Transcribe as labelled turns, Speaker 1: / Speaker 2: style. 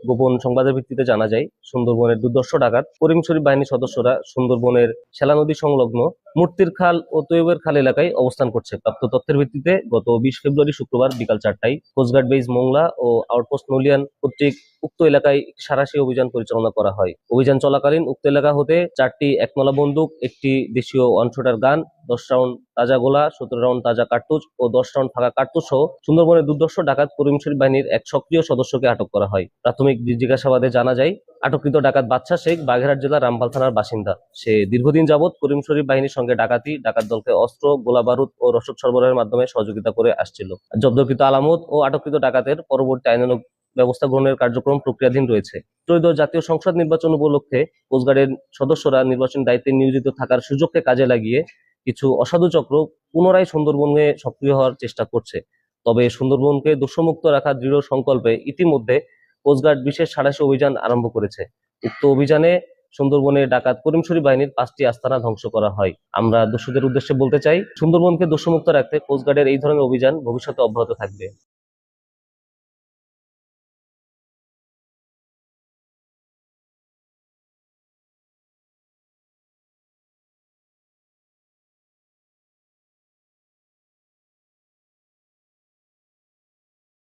Speaker 1: গোপন সংবাদের ভিত্তিতে জানা যায় সুন্দরবনের দুর্ধর্ষ ডাকাত করিম শরীফ বাহিনীর সদস্যরা সুন্দরবনের শেলা নদী সংলগ্ন মূর্তির খাল ও তৈয়বের খাল এলাকায় অবস্থান করছে। প্রাপ্ত তথ্যের ভিত্তিতে গত 20 ফেব্রুয়ারি শুক্রবার বিকাল 4টায় কোস্টগার্ড বেস মোংলা ও আউটপোস্ট নলিয়ান কর্তৃক উক্ত এলাকায় সাঁড়াশি অভিযান পরিচালনা করা হয়। অভিযান চলাকালীন উক্ত এলাকা হতে 4টি একনলা বন্দুক, একটি দেশীয় 1 শুটার গান, 10 রাউন্ড তাজা গোলা, 17 রাউন্ড তাজা কার্তুজ ও 10 রাউন্ড ফাঁকা কার্তুজ সহ সুন্দরবনের দুর্ধর্ষ ডাকাত করিম শরীফ বাহিনীর এক সক্রিয় সদস্যকে আটক করা হয়। প্রাথমিক জিজ্ঞাসাবাদে জানা যায় আটককৃত ডাকাত বাদশা শেখ বাগেরহাট জেলার রামপাল থানার বাসিন্দা। সে দীর্ঘদিন যাবৎ করিম শরীফ বাহিনীর সঙ্গে ডাকাত দলকে অস্ত্র, গোলা বারুদ ও রসদ সরবরাহের মাধ্যমে সহযোগিতা করে আসছিল। জব্দকৃত আলামত ও আটককৃত ডাকাতের পরবর্তী আইনানুগ ব্যবস্থা গ্রহণের কার্যক্রম প্রক্রিয়াধীন রয়েছে। ত্রয়োদশ জাতীয় সংসদ নির্বাচন উপলক্ষে কোস্টগার্ডের সদস্যরা নির্বাচন দায়িত্বে নিয়োজিত থাকার সুযোগকে কাজে লাগিয়ে কিছু অসাধু চক্র পুনরায় সুন্দরবনে সক্রিয় হওয়ার চেষ্টা করছে। তবে সুন্দরবনকে দোষমুক্ত রাখার দৃঢ় সংকল্পে ইতিমধ্যে কোস্টগার্ড বিশেষ সাঁড়াশি অভিযান আরম্ভ করেছে। উক্ত অভিযানে সুন্দরবনে ডাকাত করিম শরীফ বাহিনীর 5টি আস্তানা ধ্বংস করা হয়। আমরা দস্যুদের উদ্দেশ্যে বলতে চাই, সুন্দরবনকে দোষমুক্ত রাখতে কোস্টগার্ডের এই ধরনের অভিযান ভবিষ্যতে অব্যাহত থাকবে।